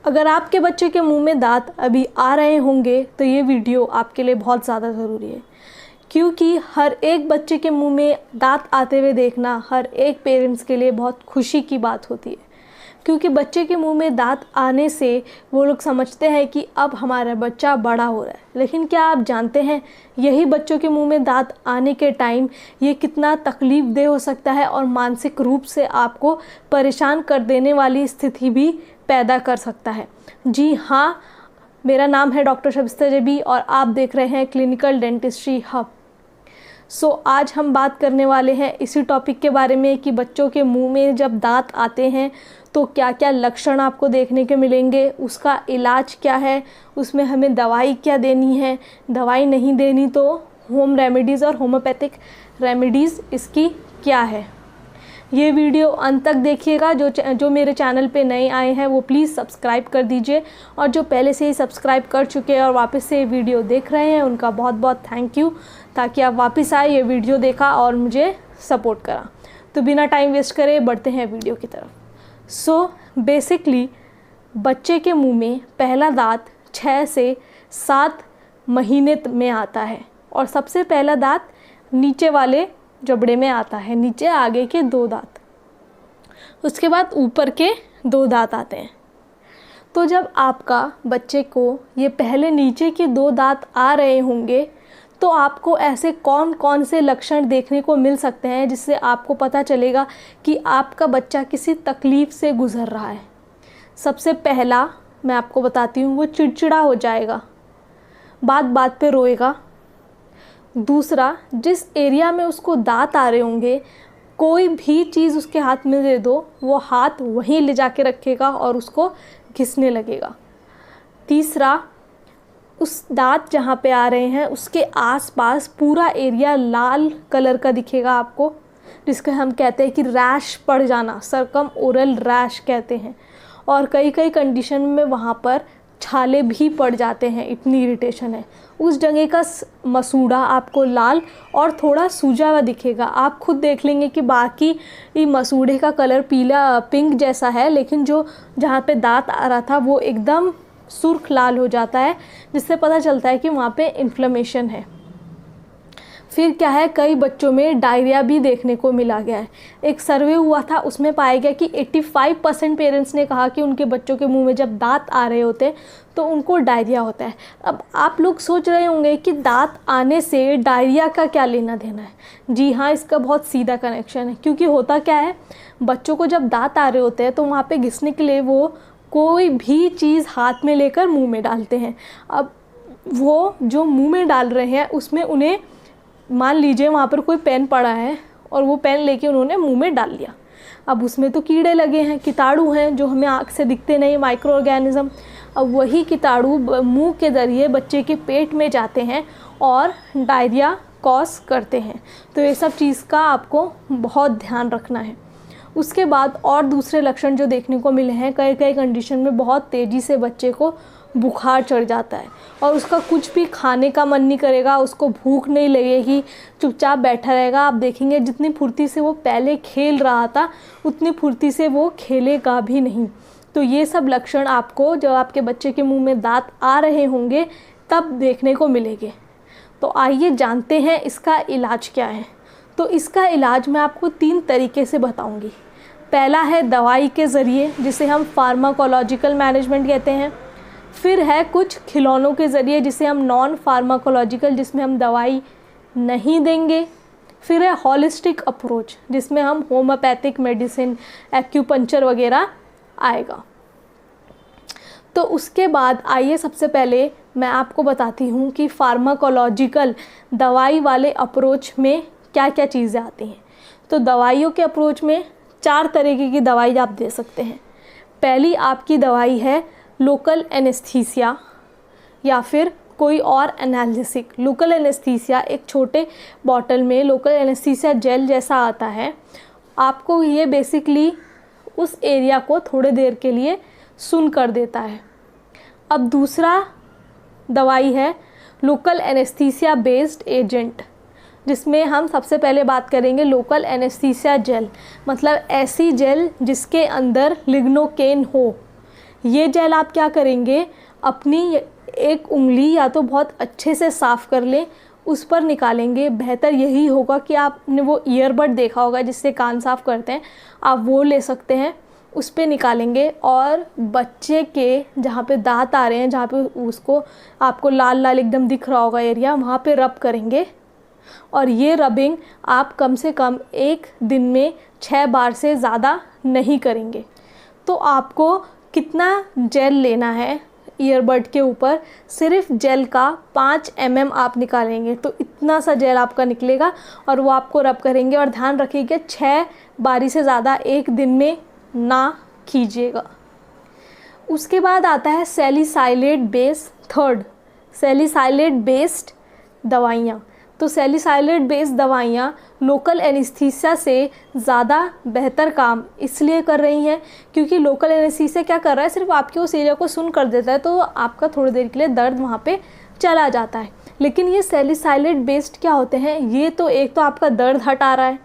अगर आपके बच्चे के मुंह में दांत अभी आ रहे होंगे तो ये वीडियो आपके लिए बहुत ज़्यादा ज़रूरी है, क्योंकि हर एक बच्चे के मुंह में दांत आते हुए देखना हर एक पेरेंट्स के लिए बहुत खुशी की बात होती है। क्योंकि बच्चे के मुंह में दांत आने से वो लोग समझते हैं कि अब हमारा बच्चा बड़ा हो रहा है। लेकिन क्या आप जानते हैं यही बच्चों के मुंह में दांत आने के टाइम ये कितना तकलीफ़देह हो सकता है और मानसिक रूप से आपको परेशान कर देने वाली स्थिति भी पैदा कर सकता है। जी हाँ, मेरा नाम है डॉक्टर शबिस्ता जबी और आप देख रहे हैं क्लिनिकल डेंटिस्ट्री हब। आज हम बात करने वाले हैं इसी टॉपिक के बारे में कि बच्चों के मुंह में जब दांत आते हैं तो क्या क्या लक्षण आपको देखने के मिलेंगे, उसका इलाज क्या है, उसमें हमें दवाई क्या देनी है, दवाई नहीं देनी तो होम रेमेडीज़ और होम्योपैथिक रेमेडीज़ इसकी क्या है। ये वीडियो अंत तक देखिएगा। जो मेरे चैनल पे नए आए हैं वो प्लीज़ सब्सक्राइब कर दीजिए, और जो पहले से ही सब्सक्राइब कर चुके हैं और वापस से ये वीडियो देख रहे हैं उनका बहुत बहुत थैंक यू, ताकि आप वापस आए, ये वीडियो देखा और मुझे सपोर्ट करा। तो बिना टाइम वेस्ट करे बढ़ते हैं वीडियो की तरफ। बेसिकली बच्चे के मुंह में पहला दांत 6 से 7 महीने में आता है, और सबसे पहला दांत नीचे वाले जबड़े में आता है, नीचे आगे के 2 दांत, उसके बाद ऊपर के 2 दांत आते हैं। तो जब आपका बच्चे को ये पहले नीचे के 2 दांत आ रहे होंगे तो आपको ऐसे कौन कौन से लक्षण देखने को मिल सकते हैं जिससे आपको पता चलेगा कि आपका बच्चा किसी तकलीफ़ से गुज़र रहा है। सबसे पहला मैं आपको बताती हूँ, वो चिड़चिड़ा हो जाएगा, बात बात पे रोएगा। दूसरा, जिस एरिया में उसको दांत आ रहे होंगे कोई भी चीज़ उसके हाथ में दे दो वो हाथ वहीं ले जाके रखेगा और उसको घिसने लगेगा। तीसरा, उस दांत जहाँ पे आ रहे हैं उसके आसपास पूरा एरिया लाल कलर का दिखेगा आपको, जिसको हम कहते हैं कि रैश पड़ जाना, सरकम ओरल रैश कहते हैं। और कई कई कंडीशन में वहाँ पर छाले भी पड़ जाते हैं, इतनी इरिटेशन है। उस जगह का मसूड़ा आपको लाल और थोड़ा सूजा हुआ दिखेगा। आप खुद देख लेंगे कि बाकी मसूड़े का कलर पीला पिंक जैसा है, लेकिन जो जहाँ पे दांत आ रहा था वो एकदम सुर्ख लाल हो जाता है, जिससे पता चलता है कि वहाँ पे इन्फ्लेमेशन है। फिर क्या है, कई बच्चों में डायरिया भी देखने को मिला गया है। एक सर्वे हुआ था, उसमें पाया गया कि 85% पेरेंट्स ने कहा कि उनके बच्चों के मुंह में जब दांत आ रहे होते हैं तो उनको डायरिया होता है। अब आप लोग सोच रहे होंगे कि दांत आने से डायरिया का क्या लेना देना है। जी हाँ, इसका बहुत सीधा कनेक्शन है, क्योंकि होता क्या है, बच्चों को जब दांत आ रहे होते हैं तो वहाँ पर घिसने के लिए वो कोई भी चीज़ हाथ में लेकर मुंह में डालते हैं। अब वो जो मुंह में डाल रहे हैं उसमें उन्हें, मान लीजिए वहाँ पर कोई पेन पड़ा है और वो पेन लेके उन्होंने मुंह में डाल लिया। अब उसमें तो कीड़े लगे हैं, कीटाणु हैं जो हमें आँख से दिखते नहीं, माइक्रो ऑर्गेनिज्म। अब वही कीटाणु मुंह के ज़रिए बच्चे के पेट में जाते हैं और डायरिया कॉज करते हैं। तो ये सब चीज़ का आपको बहुत ध्यान रखना है। उसके बाद और दूसरे लक्षण जो देखने को मिले हैं, कई कई कंडीशन में बहुत तेज़ी से बच्चे को बुखार चढ़ जाता है और उसका कुछ भी खाने का मन नहीं करेगा, उसको भूख नहीं लगेगी, चुपचाप बैठा रहेगा। आप देखेंगे जितनी फुर्ती से वो पहले खेल रहा था उतनी फुर्ती से वो खेलेगा भी नहीं। तो ये सब लक्षण आपको जब आपके बच्चे के मुंह में दांत आ रहे होंगे तब देखने को मिलेंगे। तो आइए जानते हैं इसका इलाज क्या है। तो इसका इलाज मैं आपको 3 तरीके से बताऊंगी। पहला है दवाई के ज़रिए, जिसे हम फार्माकोलॉजिकल मैनेजमेंट कहते हैं। फिर है कुछ खिलौनों के ज़रिए, जिसे हम नॉन फार्माकोलॉजिकल, जिसमें हम दवाई नहीं देंगे। फिर है हॉलिस्टिक अप्रोच, जिसमें हम होम्योपैथिक मेडिसिन, एक्यूपंक्चर वगैरह आएगा। तो उसके बाद आइए सबसे पहले मैं आपको बताती हूँ कि फार्माकोलॉजिकल दवाई वाले अप्रोच में क्या क्या चीज़ें आती हैं। तो दवाइयों के अप्रोच में 4 तरीके की दवाई आप दे सकते हैं। पहली आपकी दवाई है लोकल एनेस्थीसिया या फिर कोई और एनाल्जेसिक। लोकल एनेस्थीसिया एक छोटे बॉटल में लोकल एनेस्थीसिया जेल जैसा आता है। आपको ये बेसिकली उस एरिया को थोड़े देर के लिए सुन्न कर देता है। अब दूसरा दवाई है लोकल एनेस्थीसिया बेस्ड एजेंट, जिसमें हम सबसे पहले बात करेंगे लोकल एनेस्थीसिया जेल, मतलब ऐसी जेल जिसके अंदर लिग्नोकेन हो। ये जेल आप क्या करेंगे, अपनी एक उंगली या तो बहुत अच्छे से साफ़ कर लें, उस पर निकालेंगे। बेहतर यही होगा कि आपने वो ईयरबड देखा होगा जिससे कान साफ़ करते हैं, आप वो ले सकते हैं, उस पे निकालेंगे और बच्चे के जहाँ पे दांत आ रहे हैं, जहाँ पे उसको आपको लाल लाल एकदम दिख रहा होगा एरिया, वहाँ पे रब करेंगे। और ये रबिंग आप कम से कम एक दिन में 6 बार से ज़्यादा नहीं करेंगे। तो आपको कितना जेल लेना है ईयरबड के ऊपर, सिर्फ जेल का 5 mm आप निकालेंगे, तो इतना सा जेल आपका निकलेगा और वो आपको रब करेंगे। और ध्यान रखिएगा 6 बारी से ज़्यादा एक दिन में ना कीजिएगा। उसके बाद आता है salicylate base, third salicylate based दवाइयाँ। तो सैलिसाइलेट बेस्ड दवाइयाँ लोकल एनेस्थीसिया से ज़्यादा बेहतर काम इसलिए कर रही हैं क्योंकि लोकल एनेस्थीसिया क्या कर रहा है, सिर्फ आपके उस एरिया को सुन कर देता है, तो आपका थोड़ी देर के लिए दर्द वहाँ पे चला जाता है। लेकिन ये सैलिसाइलेट बेस्ड क्या होते हैं, ये तो एक तो आपका दर्द हटा रहा है,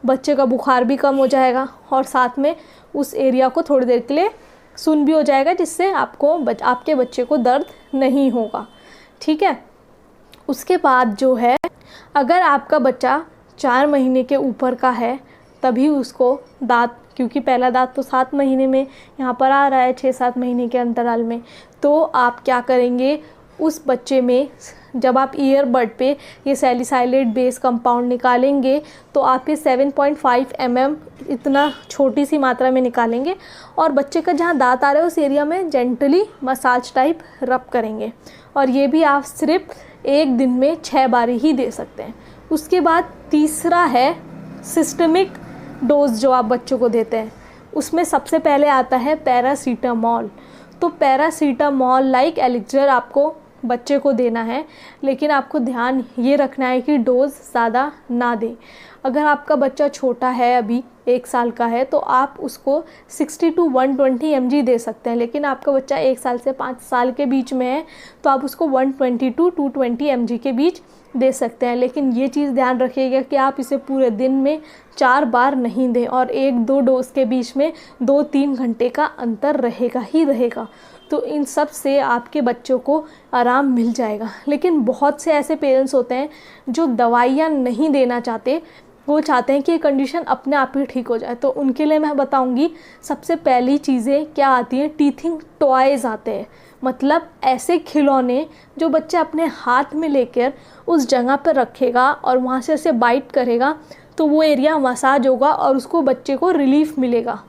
बच्चे का बुखार भी कम हो जाएगा और साथ में उस एरिया को थोड़ी देर के लिए सुन भी हो जाएगा, जिससे आपके बच्चे को दर्द नहीं होगा। ठीक है। उसके बाद जो है, अगर आपका बच्चा 4 महीने के ऊपर का है तभी उसको दाँत, क्योंकि पहला दाँत तो 7 महीने में यहाँ पर आ रहा है, 6-7 महीने के अंतराल में, तो आप क्या करेंगे, उस बच्चे में जब आप ईयरबड पे ये सैलिसाइलेट बेस कंपाउंड निकालेंगे तो आप ये 7.5 mm इतना छोटी सी मात्रा में निकालेंगे और बच्चे का जहाँ दाँत आ रहा है उस एरिया में जेंटली मसाज टाइप रब करेंगे। और ये भी आप सिर्फ एक दिन में 6 बारी ही दे सकते हैं। उसके बाद तीसरा है सिस्टमिक डोज जो आप बच्चों को देते हैं, उसमें सबसे पहले आता है पैरासीटामॉल। तो पैरासीटामॉल लाइक एलिक्सर आपको बच्चे को देना है, लेकिन आपको ध्यान ये रखना है कि डोज ज़्यादा ना दें। अगर आपका बच्चा छोटा है, अभी 1 साल का है, तो आप उसको 60 to 120 mg दे सकते हैं। लेकिन आपका बच्चा 1 साल से 5 साल के बीच में है तो आप उसको 120 to 220 mg के बीच दे सकते हैं। लेकिन ये चीज़ ध्यान रखिएगा कि आप इसे पूरे दिन में 4 बार नहीं दें और 1-2 डोज के बीच में 2-3 घंटे का अंतर रहेगा ही रहेगा। तो इन सब से आपके बच्चों को आराम मिल जाएगा। लेकिन बहुत से ऐसे पेरेंट्स होते हैं जो दवाइयाँ नहीं देना चाहते, वो चाहते हैं कि ये कंडीशन अपने आप ही ठीक हो जाए। तो उनके लिए मैं बताऊंगी, सबसे पहली चीज़ें क्या आती हैं, टीथिंग टॉयज़ आते हैं, मतलब ऐसे खिलौने जो बच्चा अपने हाथ में लेकर उस जगह पर रखेगा और वहाँ से ऐसे बाइट करेगा तो वो एरिया मसाज होगा और उसको बच्चे को रिलीफ मिलेगा।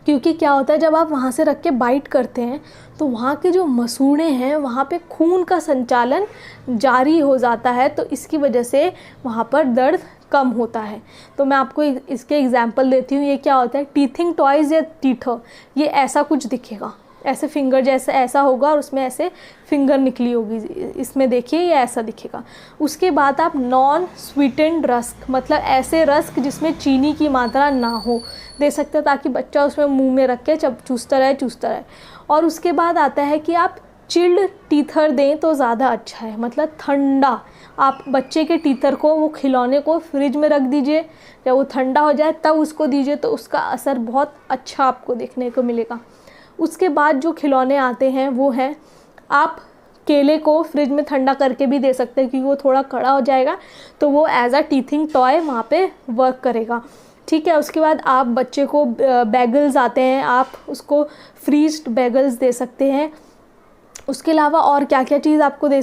क्योंकि क्या होता है, जब आप वहाँ से रख के बाइट करते हैं तो वहाँ के जो मसूड़े हैं वहाँ पे खून का संचालन जारी हो जाता है, तो इसकी वजह से वहाँ पर दर्द कम होता है। तो मैं आपको इसके एग्जांपल देती हूँ। ये क्या होता है, टीथिंग टॉयज़ या टीथर, ये ऐसा कुछ दिखेगा, ऐसे फिंगर जैसा ऐसा होगा और उसमें ऐसे फिंगर निकली होगी, इसमें देखिए ये ऐसा दिखेगा। उसके बाद आप नॉन स्वीटेंड रस्क, मतलब ऐसे रस्क जिसमें चीनी की मात्रा ना हो, दे सकते हैं ताकि बच्चा उसमें मुंह में रख के चूसता रहे। और उसके बाद आता है कि आप चिल्ड टीथर दें तो ज़्यादा अच्छा है, मतलब ठंडा। आप बच्चे के टीथर को, वो खिलौने को फ्रिज में रख दीजिए, जब वो ठंडा हो जाए तब उसको दीजिए, तो उसका असर बहुत अच्छा आपको देखने को मिलेगा। उसके बाद जो खिलौने आते हैं वो हैं, आप केले को फ्रिज में ठंडा करके भी दे सकते हैं क्योंकि वो थोड़ा कड़ा हो जाएगा, तो वो एज अ टीथिंग टॉय वहाँ पे वर्क करेगा। ठीक है। उसके बाद आप बच्चे को बैगल्स आते हैं, आप उसको फ्रीज्ड बैगल्स दे सकते हैं। उसके अलावा और क्या क्या चीज़ आपको दे,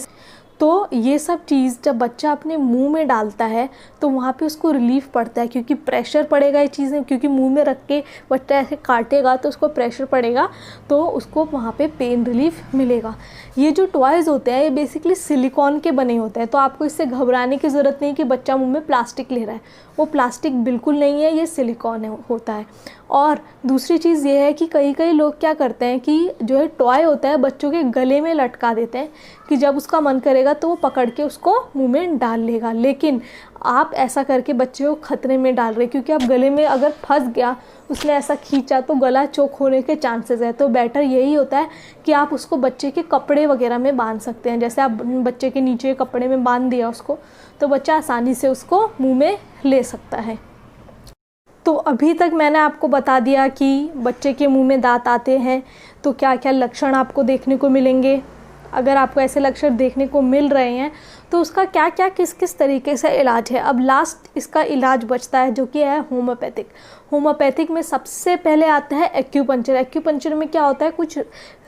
तो ये सब चीज़ जब बच्चा अपने मुंह में डालता है तो वहाँ पे उसको रिलीफ पड़ता है, क्योंकि प्रेशर पड़ेगा ये चीज़ें, क्योंकि मुंह में रख के बच्चा ऐसे काटेगा तो उसको प्रेशर पड़ेगा, तो उसको वहाँ पे पेन रिलीफ मिलेगा। ये जो टॉयज़ होते हैं ये बेसिकली सिलिकॉन के बने होते हैं, तो आपको इससे घबराने की ज़रूरत नहीं कि बच्चा मुँह में प्लास्टिक ले रहा है, वो प्लास्टिक बिल्कुल नहीं है, ये सिलिकॉन होता है। और दूसरी चीज़ ये है कि कई लोग क्या करते हैं कि जो है टॉय होता है बच्चों के गले में लटका देते हैं कि जब उसका मन करेगा तो वो पकड़ के उसको मुंह में डाल लेगा। लेकिन आप ऐसा करके बच्चे को खतरे में डाल रहे, क्योंकि आप गले में अगर फंस गया, उसने ऐसा खींचा तो गला चोक होने के चांसेस है। तो बेटर यही होता है कि आप उसको बच्चे के कपड़े वगैरह में बांध सकते हैं। जैसे आप बच्चे के नीचे कपड़े में बांध दिया उसको, तो बच्चा आसानी से उसको मुँह में ले सकता है। तो अभी तक मैंने आपको बता दिया कि बच्चे के मुंह में दांत आते हैं तो क्या क्या लक्षण आपको देखने को मिलेंगे। अगर आपको ऐसे लक्षण देखने को मिल रहे हैं तो उसका क्या क्या किस किस तरीके से इलाज है। अब लास्ट इसका इलाज बचता है जो कि है होम्योपैथिक। होम्योपैथिक में सबसे पहले आता है एक्यूपंक्चर। एक्यूपंक्चर में क्या होता है, कुछ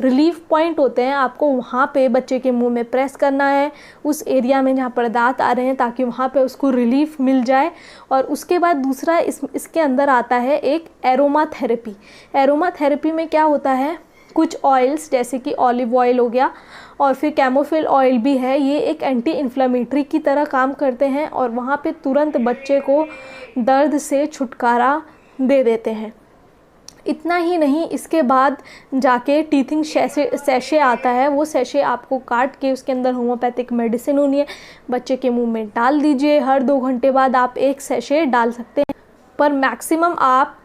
रिलीफ पॉइंट होते हैं, आपको वहाँ पे बच्चे के मुंह में प्रेस करना है उस एरिया में जहाँ पर दांत आ रहे हैं, ताकि वहाँ पे उसको रिलीफ मिल जाए। और उसके बाद दूसरा इसके अंदर आता है एक एरोमा थेरेपी। एरोमा थेरेपी में क्या होता है, कुछ ऑयल्स जैसे कि ऑलिव ऑयल हो गया और फिर कैमोफिल ऑयल भी है, ये एक एंटी इन्फ्लेमेटरी की तरह काम करते हैं और वहाँ पे तुरंत बच्चे को दर्द से छुटकारा दे देते हैं। इतना ही नहीं, इसके बाद जाके टीथिंग सैशे आता है। वो सैशे आपको काट के उसके अंदर होम्योपैथिक मेडिसिन होनी है, बच्चे के मुंह में डाल दीजिए। हर 2 घंटे बाद आप एक सैशे डाल सकते हैं, पर मैक्सिमम आप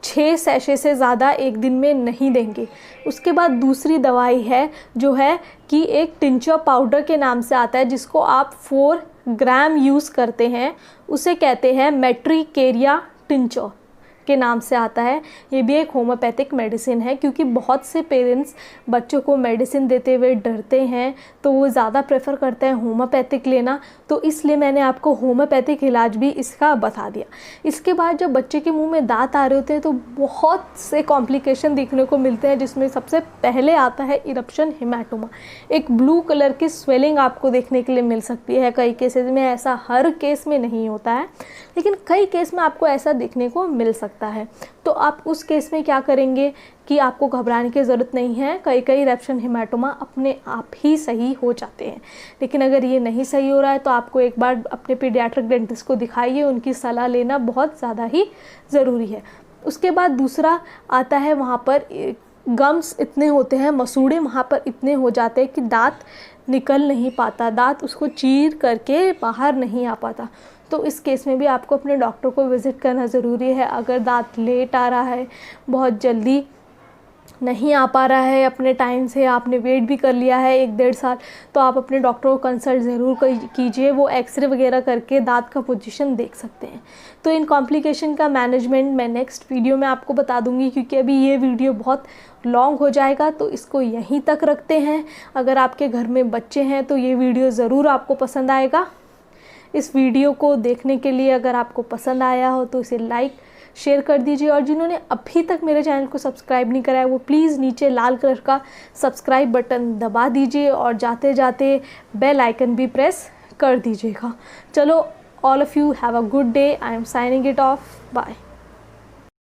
6 सैशे से ज़्यादा एक दिन में नहीं देंगे। उसके बाद दूसरी दवाई है जो है कि एक टिंचर पाउडर के नाम से आता है, जिसको आप 4 ग्राम यूज़ करते हैं, उसे कहते हैं मेट्रिकेरिया टिंचर के नाम से आता है। ये भी एक होम्योपैथिक मेडिसिन है, क्योंकि बहुत से पेरेंट्स बच्चों को मेडिसिन देते हुए डरते हैं तो वो ज़्यादा प्रेफर करते हैं होम्योपैथिक लेना, तो इसलिए मैंने आपको होम्योपैथिक इलाज भी इसका बता दिया। इसके बाद जब बच्चे के मुंह में दांत आ रहे होते हैं तो बहुत से कॉम्प्लिकेशन देखने को मिलते हैं, जिसमें सबसे पहले आता है इरप्शन हेमाटोमा। एक ब्लू कलर की स्वेलिंग आपको देखने के लिए मिल सकती है। कई केसेस में, ऐसा हर केस में नहीं होता है, लेकिन कई केस में आपको ऐसा देखने को मिल सकता है। तो आप उस केस में क्या करेंगे कि आपको घबराने की ज़रूरत नहीं है। कई इरप्शन हेमाटोमा अपने आप ही सही हो जाते हैं। लेकिन अगर ये नहीं सही हो रहा है तो आपको एक बार अपने पीडियाट्रिक डेंटिस्ट को दिखाइए, उनकी सलाह लेना बहुत ज़्यादा ही ज़रूरी है। उसके बाद दूसरा आता है, वहाँ पर गम्स इतने होते हैं, मसूड़े वहाँ पर इतने हो जाते हैं कि दांत निकल नहीं पाता, दांत उसको चीर करके बाहर नहीं आ पाता। तो इस केस में भी आपको अपने डॉक्टर को विज़िट करना ज़रूरी है। अगर दांत लेट आ रहा है, बहुत जल्दी नहीं आ पा रहा है अपने टाइम से, आपने वेट भी कर लिया है 1-1.5 साल, तो आप अपने डॉक्टर को कंसल्ट ज़रूर कीजिए। वो एक्सरे वगैरह करके दांत का पोजीशन देख सकते हैं। तो इन कॉम्प्लिकेशन का मैनेजमेंट मैं नेक्स्ट वीडियो में आपको बता दूंगी, क्योंकि अभी ये वीडियो बहुत लॉन्ग हो जाएगा, तो इसको यहीं तक रखते हैं। अगर आपके घर में बच्चे हैं तो ये वीडियो ज़रूर आपको पसंद आएगा। इस वीडियो को देखने के लिए अगर आपको पसंद आया हो तो इसे लाइक शेयर कर दीजिए, और जिन्होंने अभी तक मेरे चैनल को सब्सक्राइब नहीं करा है वो प्लीज़ नीचे लाल कलर का सब्सक्राइब बटन दबा दीजिए और जाते जाते बेल आइकन भी प्रेस कर दीजिएगा। चलो, all of you have a good day. I am signing it off. Bye.